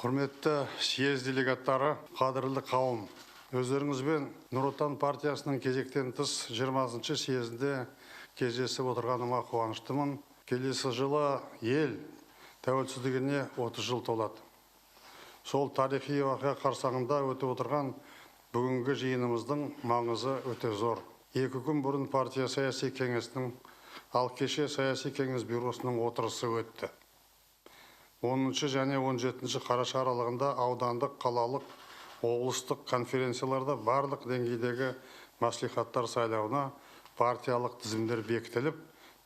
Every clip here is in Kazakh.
Құрметті съезд делегаттары, қадірлі қауым. Өздеріңізбен Нұр Отан партиясының кезектен тыс 20-шы съезінде кездесіп отырғаныма қуаныштымын. Келесі жылы ел тәуелсіздігіне 30 жыл толады. Сол тарихи уақиға қарсаңында өтіп отырған бүгінгі жиынымыздың маңызы өте зор. 2 күн бұрын партия саяси кеңесінің, ал кеше саяси кеңес бюросының отырысы өтті. 10 және 17 қараша аралығында аудандық, қалалық, облыстық конференцияларда барлық деңгейдегі мәслихаттар сайлауына партиялық тізімдер бекітіліп,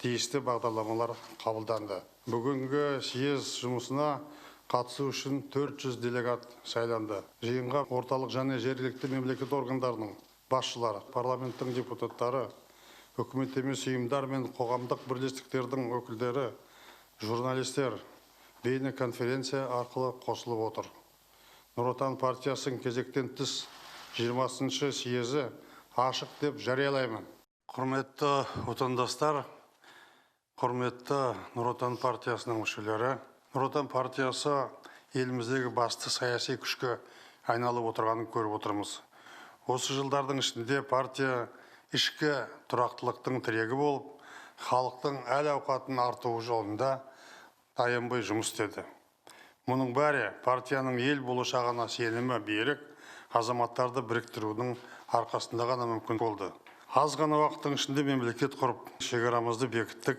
тиісті бағдарламалар қабылданды. Бүгінгі съезд жұмысына қатысу үшін 400 делегат сайланды. Жиынға орталық және жергілікті мемлекет органдарының басшылары, парламенттің депутаттары, үкімет емес ұйымдар мен қоғамдық бірлестіктердің өкілдері, журналистер бейне конференция арқылы қосылып отыр. Нұр Отан партиясының кезектен тыс 20-шы съезі ашық деп жариялаймын. Құрметті отандастар, құрметті Нұр Отан партиясының мүшелері, Нұр Отан партиясы еліміздегі басты саяси күшке айналып отырғанын көріп отырмыз. Осы жылдардың ішінде партия ішкі тұрақтылықтың тірегі болып, халықтың әл-ауқатын артуы жолында аянбай жұмыс істеді. Мұның бәрі партияның ел болашағына сенімі берік, азаматтарды біріктірудің арқасында ғана мүмкін болды. Аз ғана уақыттың ішінде мемлекет құрып, шекарамызды бекіттік,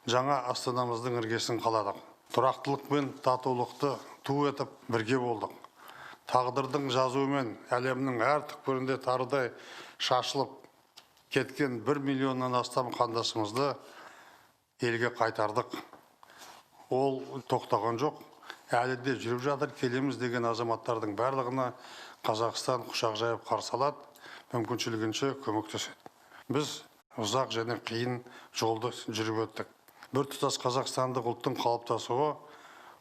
жаңа астанамыздың іргесін қаладық. Тұрақтылық пен татулықты ту етіп бірге болдық. Тағдырдың жазуымен әлемнің әр түкпірінде тарыдай шашылып кеткен 1 миллионнан астам қандасымызды елге қайтардық. Ол тоқтаған жоқ. Әлі де жүріп жатыр, келеміз деген азаматтардың барлығына Қазақстан құшақ жайып қарсы алады, мүмкіншілігінше көмектеседі. Біз ұзақ және қиын жолды жүріп өттік. Біртұтас қазақстандық ұлттың қалыптасуы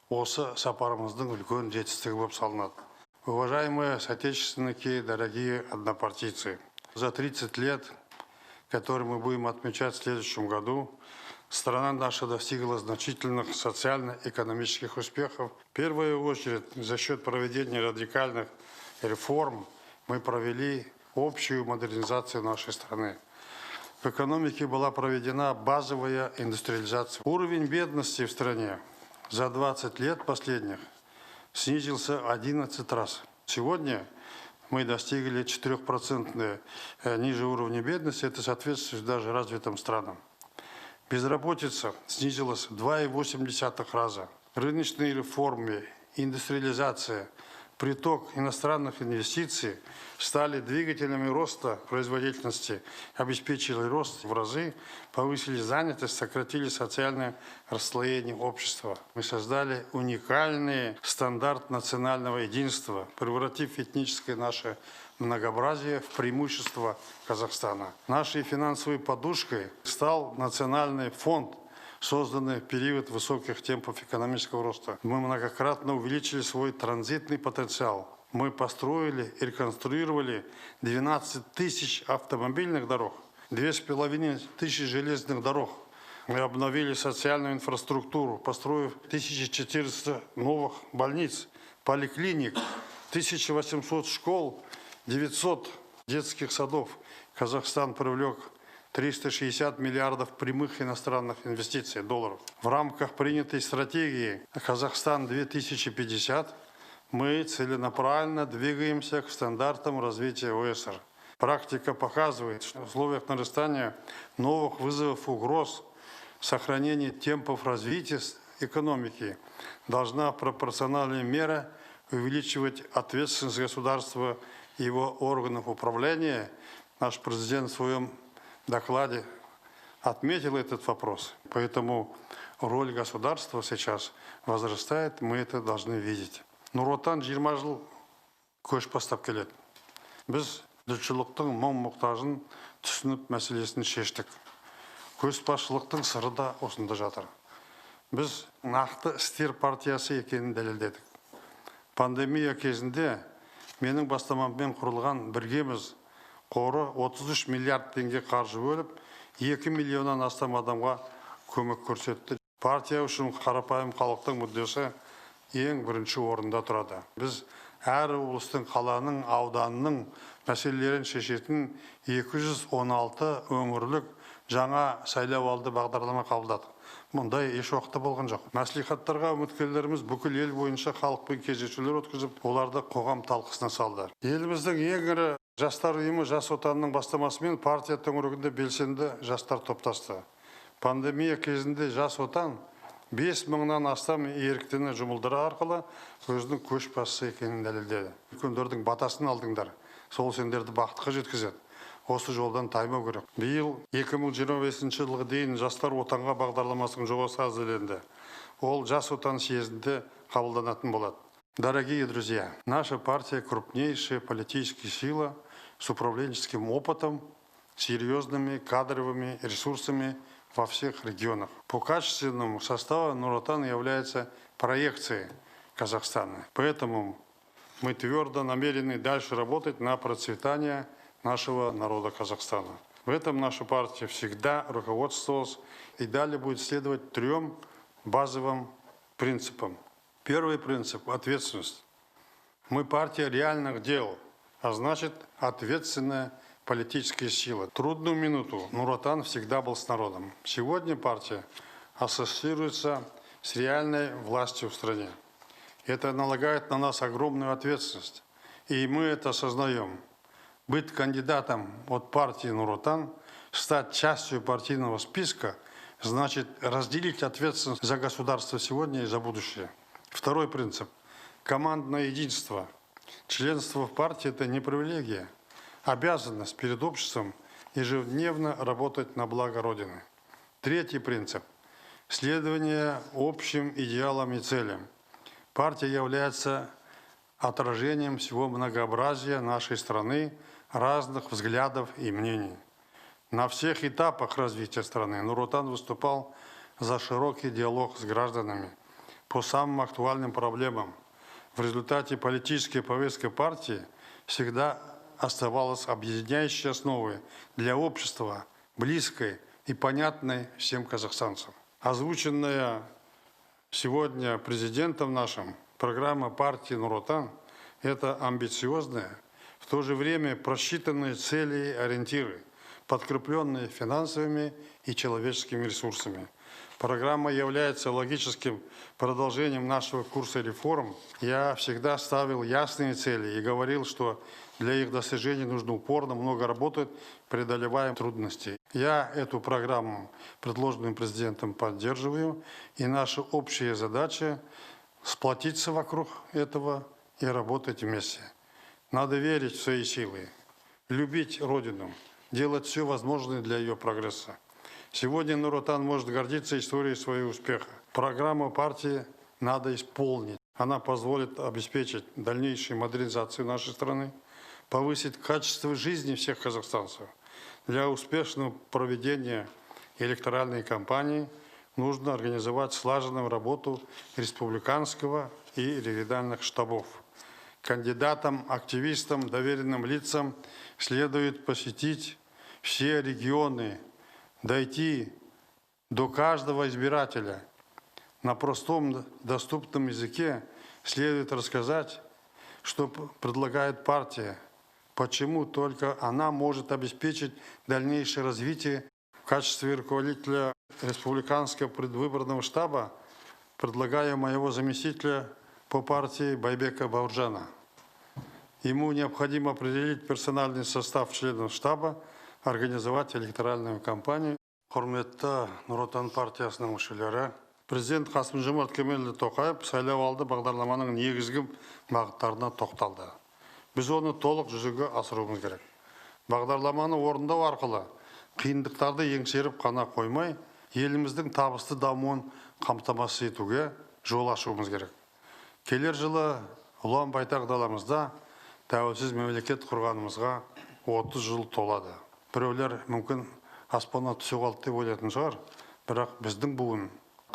осы сапарымыздың үлкен жетістігі болып салынады. Уважаемые соотечественники, дорогие однопартийцы, за 30 лет, которые мы будем отмечать в следующем году, страна наша достигла значительных социально-экономических успехов. В первую очередь, за счет проведения радикальных реформ мы провели общую модернизацию нашей страны. В экономике была проведена базовая индустриализация. Уровень бедности в стране за 20 лет последних снизился 11 раз. Сегодня мы достигли 4% ниже уровня бедности, это соответствует даже развитым странам. Безработица снизилась в 2,8 раза. Рыночные реформы, индустриализация, приток иностранных инвестиций стали двигателями роста производительности, обеспечили рост в разы, повысили занятость, сократили социальное расслоение общества. Мы создали уникальный стандарт национального единства, превратив этническое наше многообразие в преимущество Казахстана. Нашей финансовой подушкой стал национальный фонд, созданный в период высоких темпов экономического роста. Мы многократно увеличили свой транзитный потенциал. Мы построили и реконструировали 12 тысяч автомобильных дорог, 2500 железных дорог. Мы обновили социальную инфраструктуру, построив 1400 новых больниц, поликлиник, 1800 школ, 900 детских садов. Казахстан привлек 360 миллиардов прямых иностранных инвестиций долларов. В рамках принятой стратегии «Казахстан 2050» мы целенаправленно двигаемся к стандартам развития ОЭСР. Практика показывает, что в условиях нарастания новых вызовов, угроз, сохранения темпов развития экономики должна пропорциональная мера увеличивать ответственность государства и его органов управления. Наш президент в своем докладе отметил этот вопрос. Поэтому роль государства сейчас возрастает, мы это должны видеть. Нұр Отан 20 жыл көш бастап келеді. Біз жұртшылықтың мұң-мұқтажын түсініп мәселесін шештік. Көшбасшылықтың сыры да осында жатыр. Біз нақты істер партиясы екенін дәлелдедік. Пандемия кезінде менің бастамаммен құрылған біргеміз қоры 33 миллиард теңге қаржы бөліп, 2 миллионнан астам адамға көмек көрсетті. Партия үшін қарапайым халықтың мүддесі ең бірінші орында тұрады. Біз әр облыстың, қаланың, ауданның мәселелерін шешетін 216 өңірлік жаңа сайлауалды бағдарлама қабылдадық. Мұндай еш уақытта болған жоқ. Мәслихаттарға үміткерлеріміз бүкіл ел бойынша халықпен кездесулер өткізіп, оларды қоғам талқысына салды. Еліміздің ең ірі жастар ұйымы Жас отанның бастамасымен партия төңірегінде белсенді жастар топтасты. Пандемия кезінде Жас отан 5 мыңнан астам еріктіні жұмылдыру арқылы өзінің көшбасшы екенін дәлелдеді. Үлкендердің батасын алдыңдар, сол сендерді бақытқа жеткізеді. Осы жолдан таймау керек. Биыл 2025 жылға дейін жастар отанға бағдарламасының жобасы әзірленді. Ол Жас отан съезінде қабылданатын болады. Дорогие друзья, наша партия крупнейшая политическая сила с управленческим опытом, серьезными кадровыми ресурсами во всех регионах. По качественному составу Нур Отан является проекцией Казахстана. Поэтому мы твердо намерены дальше работать на процветание нашего народа Казахстана. В этом наша партия всегда руководствовалась и далее будет следовать 3 базовым принципам. Первый принцип – ответственность. Мы партия реальных дел, а значит ответственная политическая сила. В трудную минуту Нур Отан всегда был с народом. Сегодня партия ассоциируется с реальной властью в стране. Это налагает на нас огромную ответственность, и мы это осознаем. Быть кандидатом от партии Нур Отан, стать частью партийного списка, значит разделить ответственность за государство сегодня и за будущее. Второй принцип – командное единство. Членство в партии – это не привилегия, обязанность перед обществом ежедневно работать на благо Родины. Третий принцип – следование общим идеалам и целям. Партия является отражением всего многообразия нашей страны, разных взглядов и мнений. На всех этапах развития страны Нур Отан выступал за широкий диалог с гражданами по самым актуальным проблемам. В результате политическая повестка партии всегда оставалась объединяющей основой для общества, близкой и понятной всем казахстанцам. Озвученная сегодня президентом нашим программа партии Нур Отан – это амбициозная, в то же время просчитанные цели и ориентиры, подкрепленные финансовыми и человеческими ресурсами. Программа является логическим продолжением нашего курса реформ. Я всегда ставил ясные цели и говорил, что для их достижения нужно упорно много работать, преодолевая трудности. Я эту программу, предложенную президентом, поддерживаю, и наша общая задача – сплотиться вокруг этого и работать вместе. Надо верить в свои силы, любить Родину, делать все возможное для ее прогресса. Сегодня Нур Отан может гордиться историей своего успеха. Программу партии надо исполнить. Она позволит обеспечить дальнейшую модернизацию нашей страны, повысить качество жизни всех казахстанцев. Для успешного проведения электоральной кампании нужно организовать слаженную работу республиканского и региональных штабов. Кандидатам, активистам, доверенным лицам следует посетить все регионы, дойти до каждого избирателя. На простом, доступном языке следует рассказать, что предлагает партия, почему только она может обеспечить дальнейшее развитие. В качестве руководителя республиканского предвыборного штаба предлагаю моего заместителя по партии Байбека Бауыржана. Ему необходимо определить персональный состав членов штаба, организовать электоральную кампанию. Құрметті Нұр Отан партиясының мүшелері, президент Қасым-Жомарт Кемелұлы Тоқаев сайлауалды бағдарламаның негізгі бағыттарына тоқталды. Біз оны толық жүзеге асыруымыз керек. Бағдарламаны орындау арқылы қиындықтарды еңсеріп қана қоймай, еліміздің табысты дамуын қамтамасыз етуге жол ашуымыз керек. Келер жылы ұлан байтақ даламызда тәуелсіз мемлекет құрғанымызға 30 жыл толады. Біреулер мүмкін аспаннан түсе қалды деп ойлайтын шығар, бірақ біздің буын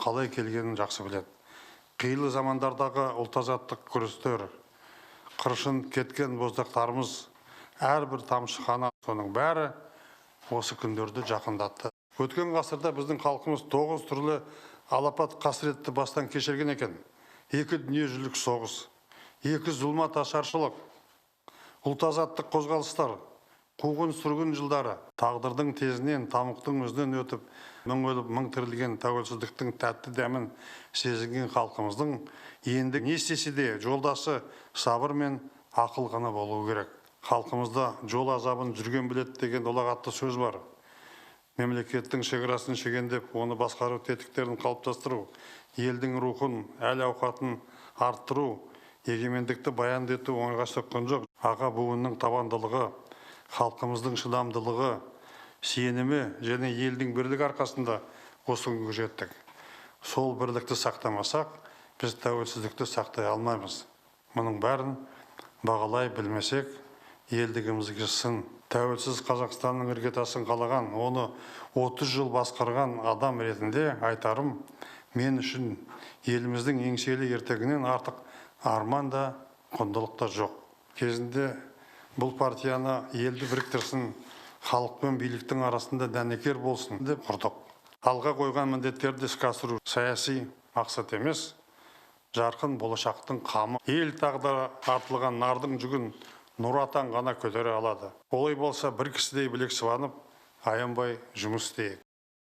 қалай келгенін жақсы біледі. Қилы замандардағы ұлт-азаттық күрестер, қыршын кеткен боздақтарымыз, әрбір тамшы қаны, соның бәрі осы күндерді жақындатты. Өткен ғасырда біздің халқымыз 9 түрлі алапат қасіретті бастан кешірген екен. екі дүниежүзілік соғыс, екі зұлмат ашаршылық, ұлт-азаттық қозғалыстар, қуғын-сүргін жылдары, тағдырдың тезінен, тамұқтың өзінен өтіп, мың өліп, мың тірілген тәуелсіздіктің тәтті дәмін сезінген халқымыздың енді не істесе де жолдасы сабыр мен ақыл ғана болуы керек. Халқымызда жол азабын жүрген білет деген ұлағатты сөз бар. Мемлекеттің шекарасын шегендеп, оны басқару тетіктерін қалыптастыру, елдің рухын, әл-ауқатын арттыру, егемендікті баянды ету оңайға соққан жоқ. Аға буынның табандылығы, халқымыздың шыдамдылығы, сенімі және елдің бірлігі арқасында осы күнге жеттік. Сол бірлікті сақтамасақ, біз тәуелсіздікті сақтай алмаймыз. Мұның бәрін бағалай білмесек, елдігімізге сын. Тәуелсіз Қазақстанның іргетасын қалаған, оны 30 жыл басқарған адам ретінде айтарым, мен үшін еліміздің еңселі ертегінен артық арман да, құндылық та жоқ. Кезінде бұл партияны елді біріктірсін, халық пен биліктің арасында дәнекер болсын деп құрдық. Алға қойған міндеттерді іске асыру саяси мақсат емес, жарқын болашақтың қамы. Ел тағдыры артылған нардың жүгін Нұр Отан ғана көтере алады. Олай болса, бір кісідей білек сыбанып, аянбай жұмыс істейік.